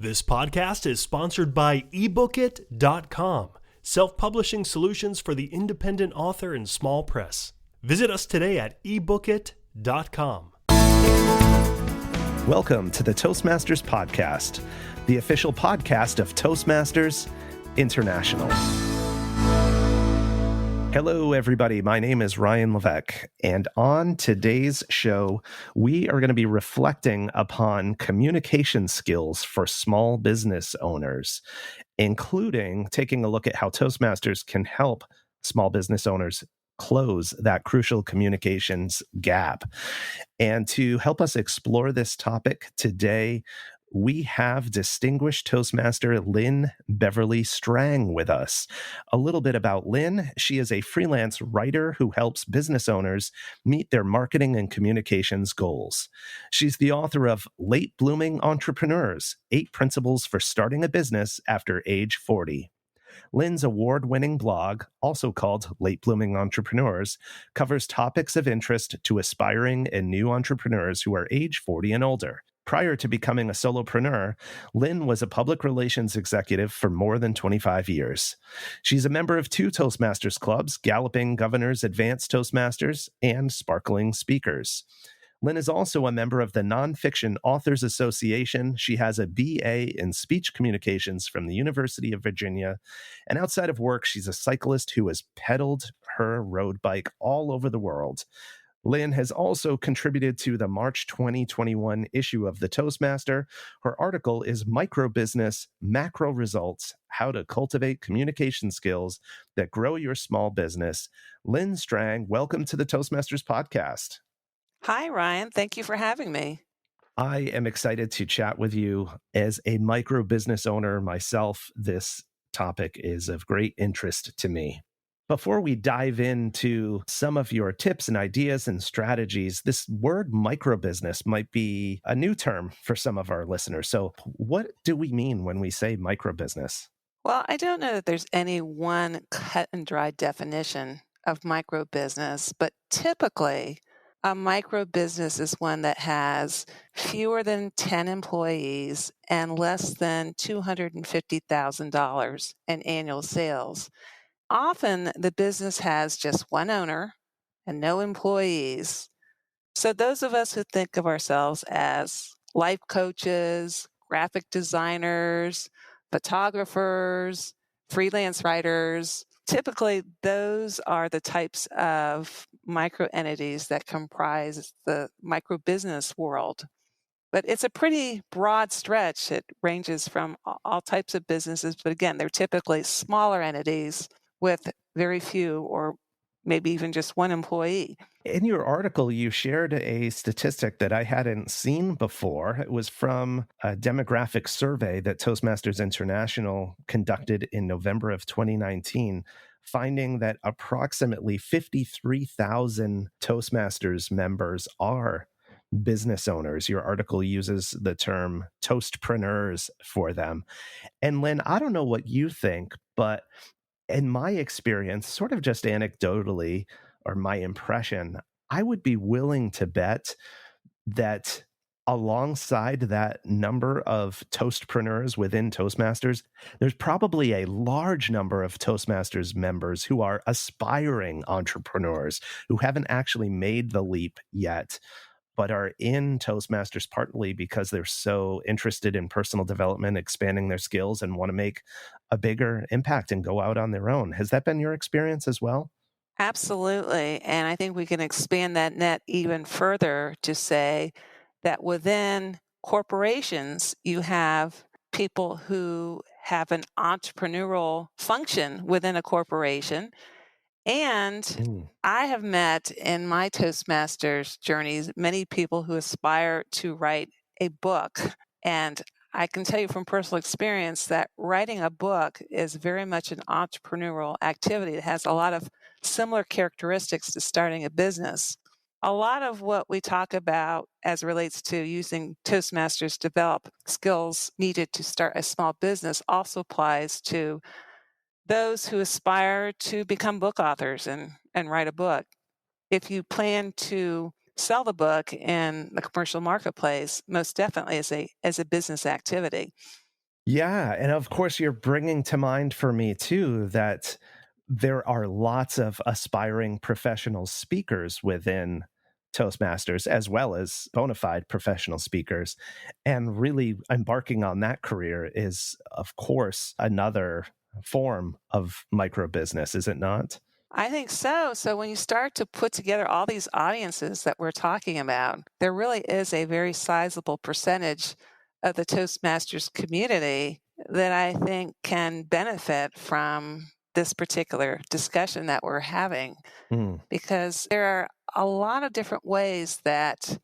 This podcast is sponsored by ebookit.com, self-publishing solutions for the independent author and small press. Visit us today at ebookit.com. Welcome to the Toastmasters podcast, the official podcast of Toastmasters International. Hello, everybody. My name is Ryan Levesque, and on today's show, we are going to be reflecting upon communication skills for small business owners, including taking a look at how Toastmasters can help small business owners close that crucial communications gap. And to help us explore this topic today, we have distinguished Toastmaster Lynne Beverly Strang with us. A little bit about Lynne. She is a freelance writer who helps business owners meet their marketing and communications goals. She's the author of Late Blooming Entrepreneurs, 8 Principles for Starting a Business After Age 40. Lynne's award-winning blog, also called Late Blooming Entrepreneurs, covers topics of interest to aspiring and new entrepreneurs who are age 40 and older. Prior to becoming a solopreneur, Lynne was a public relations executive for more than 25 years. She's a member of 2 Toastmasters clubs, Galloping Governors Advanced Toastmasters and Sparkling Speakers. Lynne is also a member of the Nonfiction Authors Association. She has a BA in Speech Communications from the University of Virginia. And outside of work, she's a cyclist who has pedaled her road bike all over the world. Lynne has also contributed to the March 2021 issue of the Toastmaster. Her article is Micro Business, Macro Results, How to Cultivate Communication Skills That Grow Your Small Business. Lynne Strang, welcome to the Toastmasters podcast. Hi, Ryan. Thank you for having me. I am excited to chat with you. As a micro business owner myself, this topic is of great interest to me. Before we dive into some of your tips and ideas and strategies, this word microbusiness might be a new term for some of our listeners. So what do we mean when we say microbusiness? Well, I don't know that there's any one cut and dry definition of microbusiness, but typically a microbusiness is one that has fewer than 10 employees and less than $250,000 in annual sales. Often the business has just one owner and no employees. So those of us who think of ourselves as life coaches, graphic designers, photographers, freelance writers, typically those are the types of micro entities that comprise the micro business world. But it's a pretty broad stretch. It ranges from all types of businesses, but again, they're typically smaller entities with very few or maybe even just one employee. In your article, you shared a statistic that I hadn't seen before. It was from a demographic survey that Toastmasters International conducted in November of 2019, finding that approximately 53,000 Toastmasters members are business owners. Your article uses the term toastpreneurs for them. And Lynne, I don't know what you think, but in my experience, sort of just anecdotally, or my impression, I would be willing to bet that alongside that number of toastpreneurs within Toastmasters, there's probably a large number of Toastmasters members who are aspiring entrepreneurs who haven't actually made the leap yet, but are in Toastmasters partly because they're so interested in personal development, expanding their skills, and want to make a bigger impact and go out on their own. Has that been your experience as well? Absolutely. And I think we can expand that net even further to say that within corporations, you have people who have an entrepreneurial function within a corporation. And I have met in my Toastmasters journeys many people who aspire to write a book. And I can tell you from personal experience that writing a book is very much an entrepreneurial activity. It has a lot of similar characteristics to starting a business. A lot of what we talk about as it relates to using Toastmasters to develop skills needed to start a small business also applies to those who aspire to become book authors and write a book. If you plan to sell the book in the commercial marketplace, most definitely as a business activity. Yeah. And of course, you're bringing to mind for me too that there are lots of aspiring professional speakers within Toastmasters, as well as bona fide professional speakers. And really embarking on that career is, of course, another form of micro business, is it not? I think so. So when you start to put together all these audiences that we're talking about, there really is a very sizable percentage of the Toastmasters community that I think can benefit from this particular discussion that we're having, Mm, because there are a lot of different ways that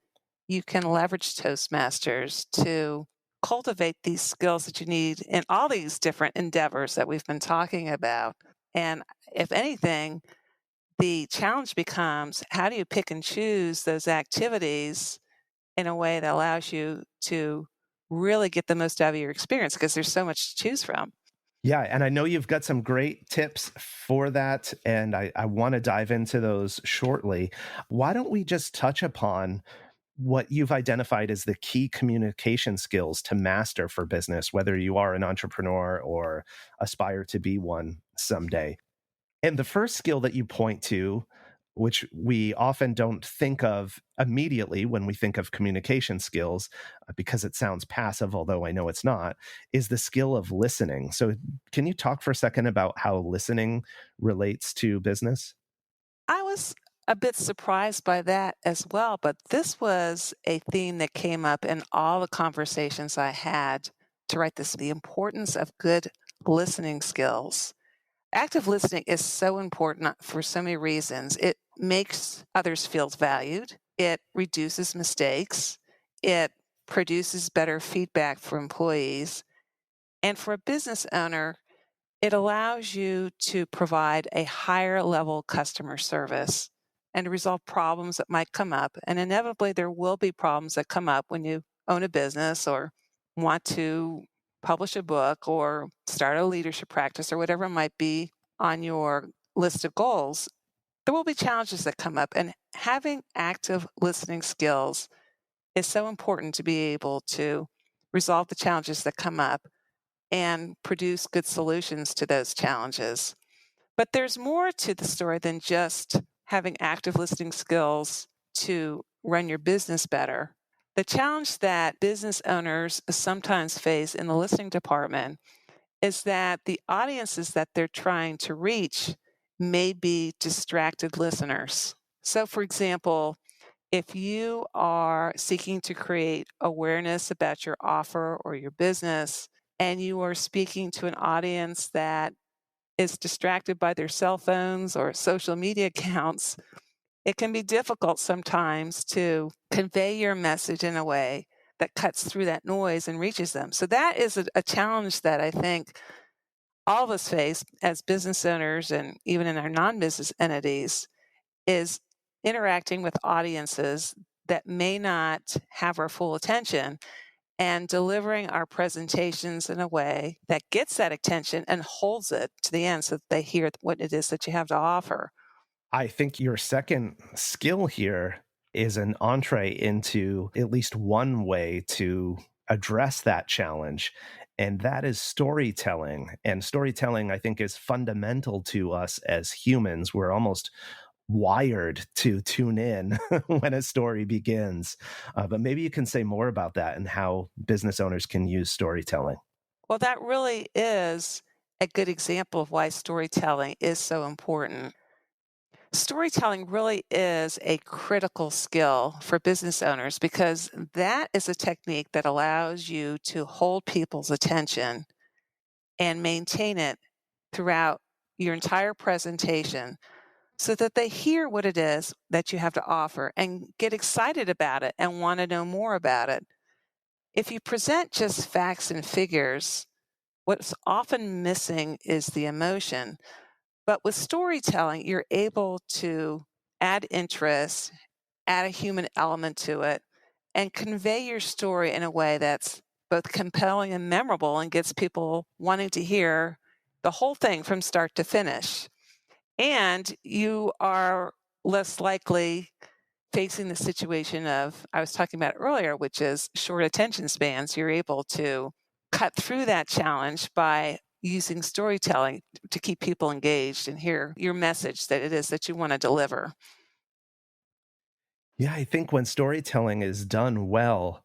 you can leverage Toastmasters to cultivate these skills that you need in all these different endeavors that we've been talking about. And if anything, the challenge becomes, how do you pick and choose those activities in a way that allows you to really get the most out of your experience, because there's so much to choose from. yeah. And I know you've got some great tips for that. And I want to dive into those shortly. Why don't we just touch upon what you've identified as the key communication skills to master for business, whether you are an entrepreneur or aspire to be one someday? And the first skill that you point to, which we often don't think of immediately when we think of communication skills, because it sounds passive, although I know it's not, is the skill of listening. So, can you talk for a second about how listening relates to business? I was a bit surprised by that as well, but this was a theme that came up in all the conversations I had to write this, the importance of good listening skills. Active listening is so important for so many reasons. It makes others feel valued, it reduces mistakes, it produces better feedback for employees, and for a business owner, it allows you to provide a higher level customer service and to resolve problems that might come up. And inevitably, there will be problems that come up when you own a business or want to publish a book or start a leadership practice or whatever it might be on your list of goals. There will be challenges that come up, and having active listening skills is so important to be able to resolve the challenges that come up and produce good solutions to those challenges. But there's more to the story than just having active listening skills to run your business better. The challenge that business owners sometimes face in the listening department is that the audiences that they're trying to reach may be distracted listeners. So, for example, if you are seeking to create awareness about your offer or your business, and you are speaking to an audience that is distracted by their cell phones or social media accounts, it can be difficult sometimes to convey your message in a way that cuts through that noise and reaches them. So, that is a challenge that I think all of us face as business owners and even in our non business entities, is interacting with audiences that may not have our full attention and delivering our presentations in a way that gets that attention and holds it to the end so that they hear what it is that you have to offer. I think your second skill here is an entree into at least one way to address that challenge, and that is storytelling. And storytelling, I think, is fundamental to us as humans. We're almost wired to tune in when a story begins. But maybe you can say more about that and how business owners can use storytelling. Well, that really is a good example of why storytelling is so important. Storytelling really is a critical skill for business owners because that is a technique that allows you to hold people's attention and maintain it throughout your entire presentation so that they hear what it is that you have to offer and get excited about it and want to know more about it. If you present just facts and figures, what's often missing is the emotion. But with storytelling, you're able to add interest, add a human element to it, and convey your story in a way that's both compelling and memorable and gets people wanting to hear the whole thing from start to finish. And you are less likely facing the situation of, I was talking about earlier, which is short attention spans. You're able to cut through that challenge by using storytelling to keep people engaged and hear your message that it is that you want to deliver. Yeah, I think when storytelling is done well,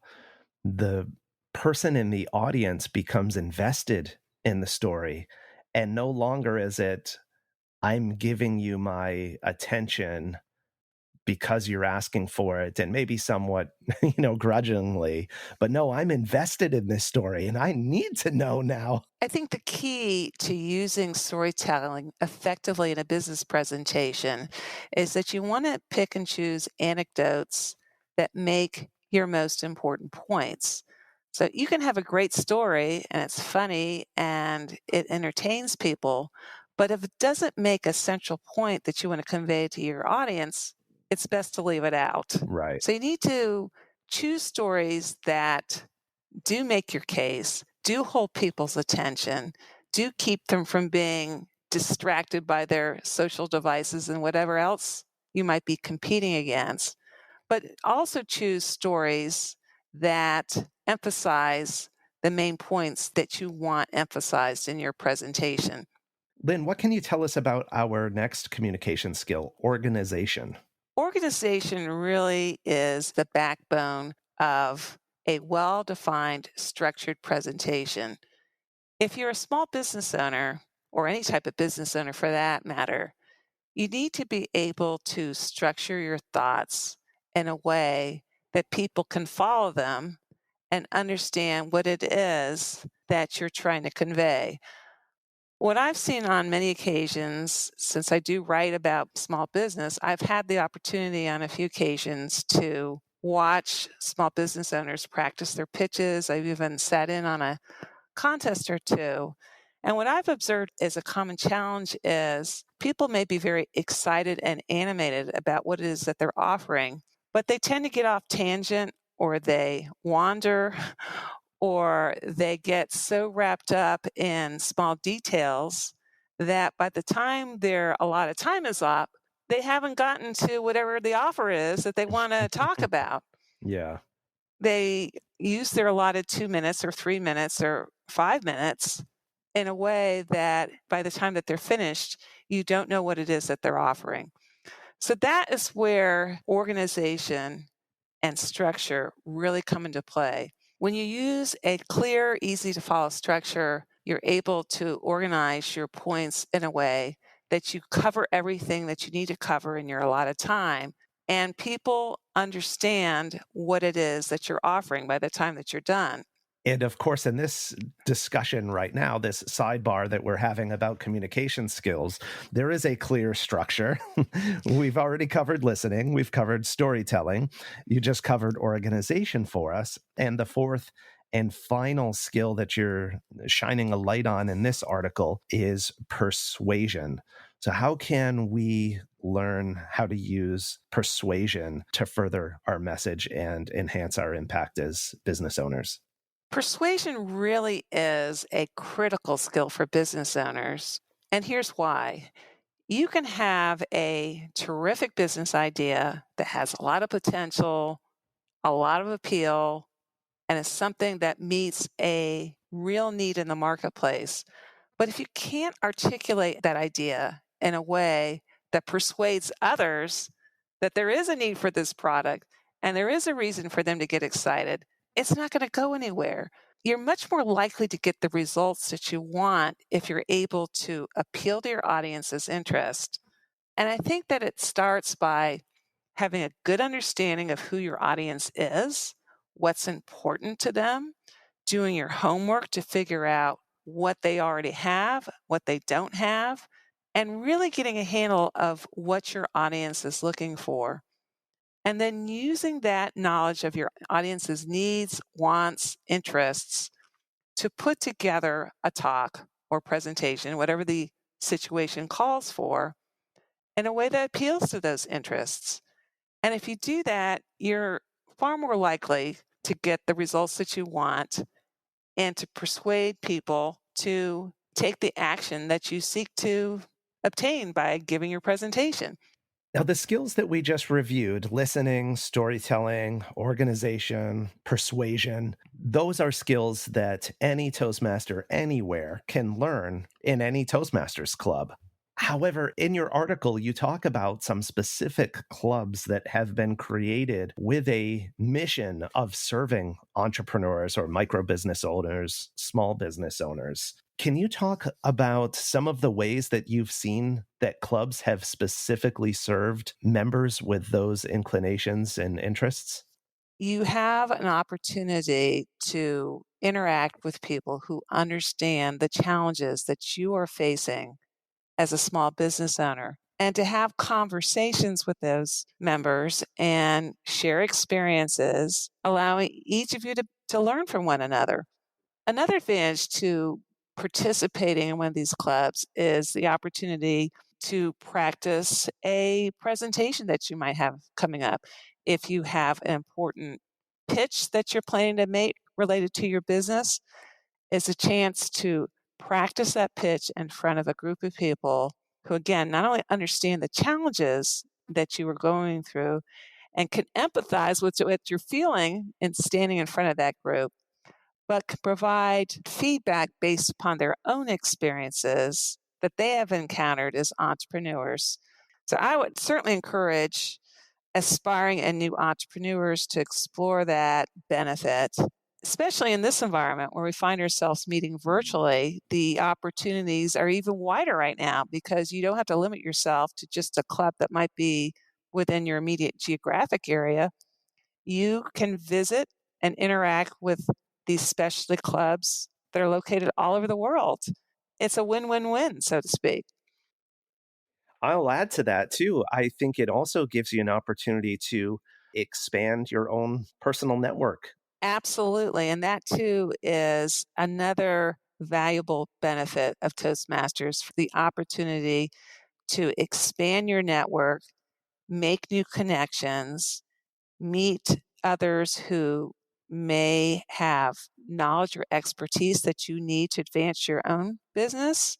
the person in the audience becomes invested in the story. And no longer is it, I'm giving you my attention because you're asking for it and maybe somewhat, grudgingly, but no, I'm invested in this story and I need to know now. I think the key to using storytelling effectively in a business presentation is that you want to pick and choose anecdotes that make your most important points. So you can have a great story and it's funny and it entertains people, but if it doesn't make a central point that you want to convey to your audience, it's best to leave it out. Right. So you need to choose stories that do make your case, do hold people's attention, do keep them from being distracted by their social devices and whatever else you might be competing against, but also choose stories that emphasize the main points that you want emphasized in your presentation. Lynn, what can you tell us about our next communication skill, organization? Organization really is the backbone of a well defined, structured presentation. If you're a small business owner, or any type of business owner for that matter, you need to be able to structure your thoughts in a way that people can follow them and understand what it is that you're trying to convey. What I've seen on many occasions, since I do write about small business, I've had the opportunity on a few occasions to watch small business owners practice their pitches. I've even sat in on a contest or two. And what I've observed as a common challenge is people may be very excited and animated about what it is that they're offering, but they tend to get off tangent or they wander or they get so wrapped up in small details that by the time their allotted time is up, they haven't gotten to whatever the offer is that they want to talk about. Yeah. They use their allotted 2 minutes or 3 minutes or 5 minutes in a way that by the time that they're finished, you don't know what it is that they're offering. So that is where organization and structure really come into play. When you use a clear, easy to follow structure, you're able to organize your points in a way that you cover everything that you need to cover in your allotted time. And people understand what it is that you're offering by the time that you're done. And of course, in this discussion right now, this sidebar that we're having about communication skills, there is a clear structure. We've already covered listening. We've covered storytelling. You just covered organization for us. And the fourth and final skill that you're shining a light on in this article is persuasion. So how can we learn how to use persuasion to further our message and enhance our impact as business owners? Persuasion really is a critical skill for business owners. And here's why. You can have a terrific business idea that has a lot of potential, a lot of appeal, and is something that meets a real need in the marketplace. But if you can't articulate that idea in a way that persuades others that there is a need for this product and there is a reason for them to get excited, it's not going to go anywhere. You're much more likely to get the results that you want if you're able to appeal to your audience's interest. And I think that it starts by having a good understanding of who your audience is, what's important to them, doing your homework to figure out what they already have, what they don't have, and really getting a handle of what your audience is looking for. And then using that knowledge of your audience's needs, wants, interests to put together a talk or presentation, whatever the situation calls for, in a way that appeals to those interests. And if you do that, you're far more likely to get the results that you want and to persuade people to take the action that you seek to obtain by giving your presentation. Now, the skills that we just reviewed, listening, storytelling, organization, persuasion, those are skills that any Toastmaster anywhere can learn in any Toastmasters club. However, in your article, you talk about some specific clubs that have been created with a mission of serving entrepreneurs or micro business owners, small business owners. Can you talk about some of the ways that you've seen that clubs have specifically served members with those inclinations and interests? You have an opportunity to interact with people who understand the challenges that you are facing as a small business owner, and to have conversations with those members and share experiences, allowing each of you to learn from one another. Another advantage to participating in one of these clubs is the opportunity to practice a presentation that you might have coming up. If you have an important pitch that you're planning to make related to your business, it's a chance to practice that pitch in front of a group of people who, again, not only understand the challenges that you are going through and can empathize with what you're feeling in standing in front of that group, but can provide feedback based upon their own experiences that they have encountered as entrepreneurs. So I would certainly encourage aspiring and new entrepreneurs to explore that benefit, especially in this environment where we find ourselves meeting virtually. The opportunities are even wider right now because you don't have to limit yourself to just a club that might be within your immediate geographic area. You can visit and interact with these specialty clubs that are located all over the world. It's a win-win-win, so to speak. I'll add to that too. I think it also gives you an opportunity to expand your own personal network. Absolutely. And that too is another valuable benefit of Toastmasters, for the opportunity to expand your network, make new connections, meet others who may have knowledge or expertise that you need to advance your own business,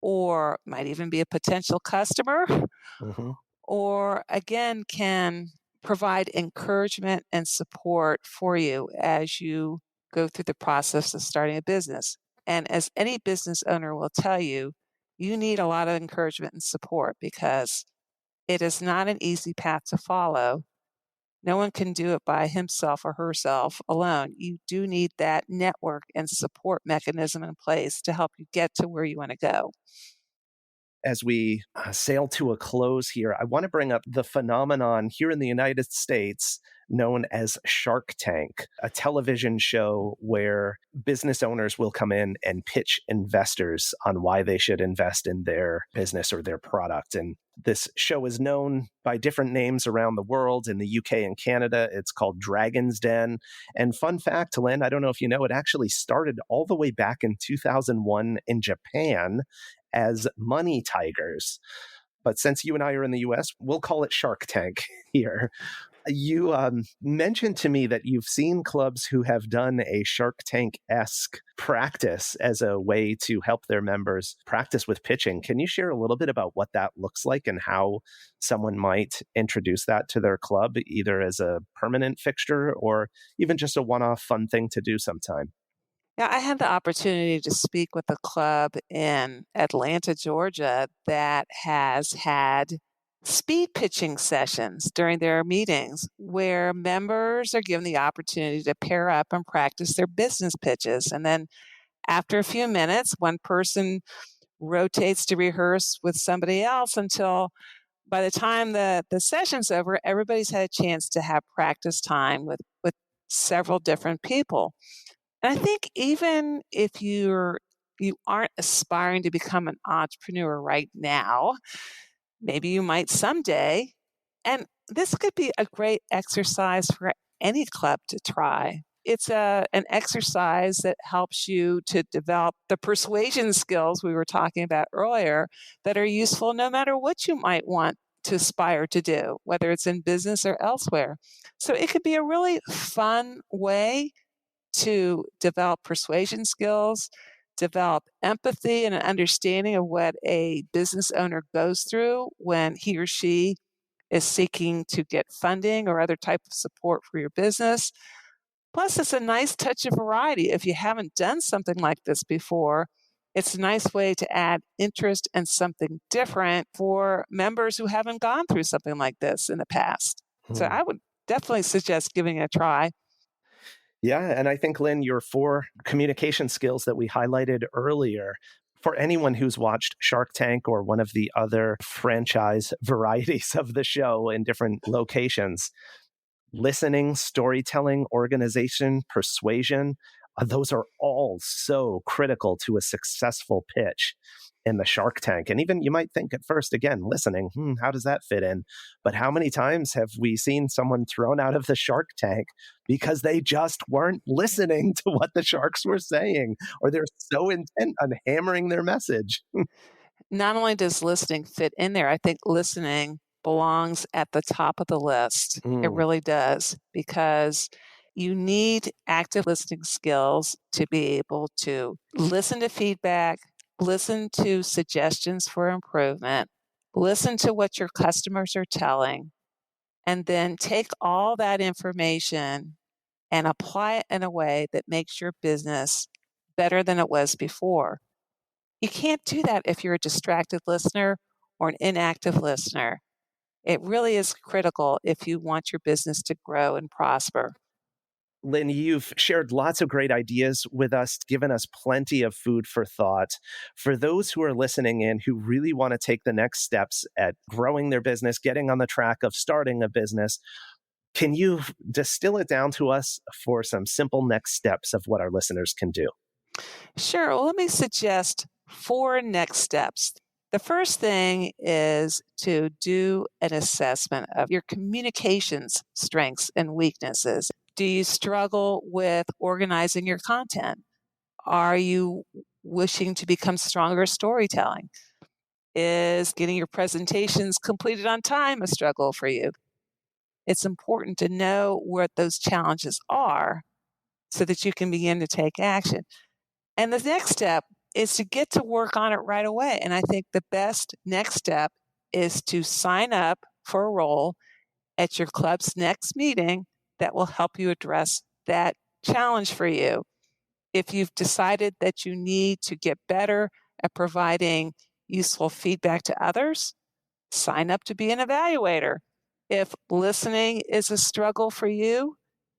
or might even be a potential customer, Mhm. or again, can provide encouragement and support for you as you go through the process of starting a business. And as any business owner will tell you, you need a lot of encouragement and support because it is not an easy path to follow. No one can do it by himself or herself alone. You do need that network and support mechanism in place to help you get to where you want to go. As we sail to a close here, I want to bring up the phenomenon here in the United States known as Shark Tank, a television show where business owners will come in and pitch investors on why they should invest in their business or their product. And this show is known by different names around the world. In the UK and Canada, it's called Dragon's Den. And fun fact, Lynn, I don't know if you know, it actually started all the way back in 2001 in Japan as Money Tigers. But since you and I are in the US, we'll call it Shark Tank here. You mentioned to me that you've seen clubs who have done a Shark Tank-esque practice as a way to help their members practice with pitching. Can you share a little bit about what that looks like and how someone might introduce that to their club, either as a permanent fixture or even just a one-off fun thing to do sometime? Yeah, I had the opportunity to speak with a club in Atlanta, Georgia that has had speed pitching sessions during their meetings where members are given the opportunity to pair up and practice their business pitches. And then after a few minutes, one person rotates to rehearse with somebody else until by the time the session's over, everybody's had a chance to have practice time with several different people. And I think even if you aren't aspiring to become an entrepreneur right now, maybe you might someday. And this could be a great exercise for any club to try. It's an exercise that helps you to develop the persuasion skills we were talking about earlier that are useful no matter what you might want to aspire to do, whether it's in business or elsewhere. So it could be a really fun way to develop persuasion skills, develop empathy and an understanding of what a business owner goes through when he or she is seeking to get funding or other type of support for your business. Plus, it's a nice touch of variety. If you haven't done something like this before, it's a nice way to add interest and something different for members who haven't gone through something like this in the past. So I would definitely suggest giving it a try. Yeah, and I think, Lynne, your 4 communication skills that we highlighted earlier, for anyone who's watched Shark Tank or one of the other franchise varieties of the show in different locations, listening, storytelling, organization, persuasion, those are all so critical to a successful pitch in the Shark Tank. And even you might think at first, again, listening, how does that fit in? But how many times have we seen someone thrown out of the Shark Tank because they just weren't listening to what the sharks were saying, or they're so intent on hammering their message? Not only does listening fit in there, I think listening belongs at the top of the list. It really does, because you need active listening skills to be able to listen to feedback, listen to suggestions for improvement, listen to what your customers are telling, and then take all that information and apply it in a way that makes your business better than it was before. You can't do that if you're a distracted listener or an inactive listener. It really is critical if you want your business to grow and prosper. Lynne, you've shared lots of great ideas with us, given us plenty of food for thought. For those who are listening in who really want to take the next steps at growing their business, getting on the track of starting a business, can you distill it down to us for some simple next steps of what our listeners can do? Sure. Well, let me suggest 4 next steps. The first thing is to do an assessment of your communications strengths and weaknesses. Do you struggle with organizing your content? Are you wishing to become stronger at storytelling? Is getting your presentations completed on time a struggle for you? It's important to know what those challenges are so that you can begin to take action. And the next step is to get to work on it right away. And I think the best next step is to sign up for a role at your club's next meeting that will help you address that challenge for you. If you've decided that you need to get better at providing useful feedback to others, sign up to be an evaluator. If listening is a struggle for you,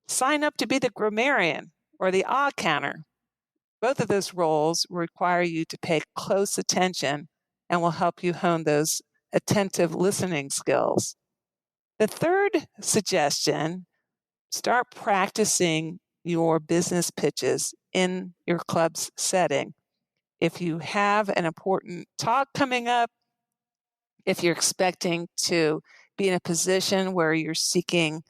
sign up to be the grammarian or the odd counter. Both of those roles require you to pay close attention and will help you hone those attentive listening skills. The third suggestion, start practicing your business pitches in your club's setting. If you have an important talk coming up, if you're expecting to be in a position where you're seeking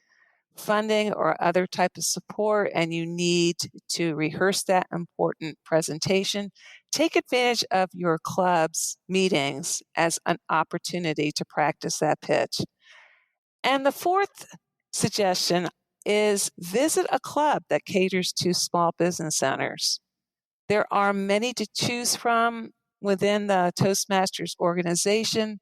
funding or other type of support and you need to rehearse that important presentation, take advantage of your club's meetings as an opportunity to practice that pitch. And the fourth suggestion is visit a club that caters to small business owners. There are many to choose from within the Toastmasters organization.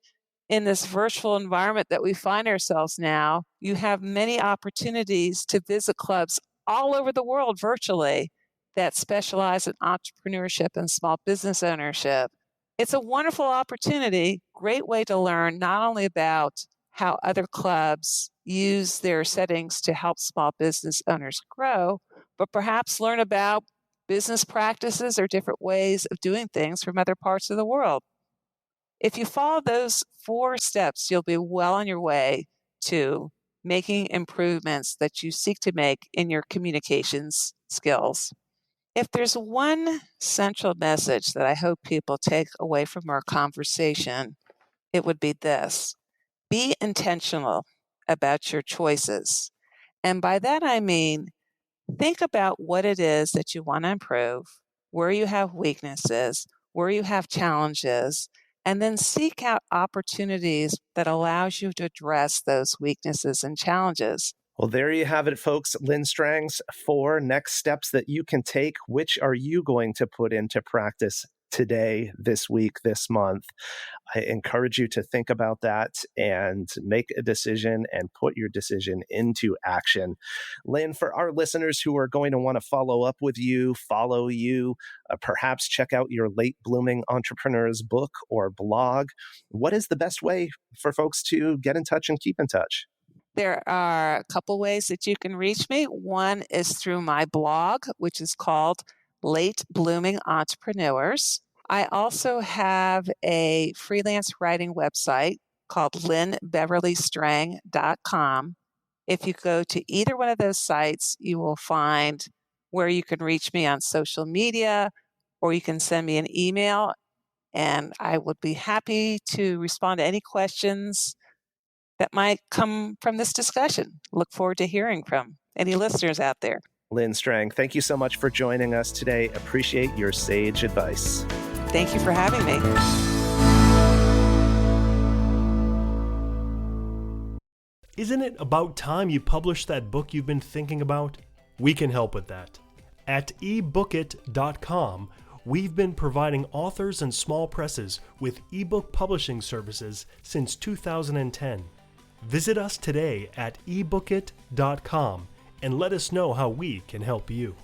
In this virtual environment that we find ourselves now, you have many opportunities to visit clubs all over the world virtually that specialize in entrepreneurship and small business ownership. It's a wonderful opportunity, great way to learn not only about how other clubs use their settings to help small business owners grow, but perhaps learn about business practices or different ways of doing things from other parts of the world. If you follow those 4 steps, you'll be well on your way to making improvements that you seek to make in your communications skills. If there's one central message that I hope people take away from our conversation, it would be this: be intentional about your choices. And by that I mean, think about what it is that you want to improve, where you have weaknesses, where you have challenges, and then seek out opportunities that allows you to address those weaknesses and challenges. Well, there you have it, folks. Lynne Strang's 4 next steps that you can take. Which are you going to put into practice today, this week, this month. I encourage you to think about that and make a decision and put your decision into action. Lynne, for our listeners who are going to want to follow up with you, follow you, perhaps check out your Late Blooming Entrepreneurs book or blog, what is the best way for folks to get in touch and keep in touch? There are a couple ways that you can reach me. One is through my blog, which is called Late Blooming Entrepreneurs. I also have a freelance writing website called LynneBeverlyStrang.com. If you go to either one of those sites, you will find where you can reach me on social media, or you can send me an email, and I would be happy to respond to any questions that might come from this discussion. Look forward to hearing from any listeners out there. Lynne Strang, thank you so much for joining us today. Appreciate your sage advice. Thank you for having me. Isn't it about time you published that book you've been thinking about? We can help with that. At ebookit.com, we've been providing authors and small presses with ebook publishing services since 2010. Visit us today at ebookit.com and let us know how we can help you.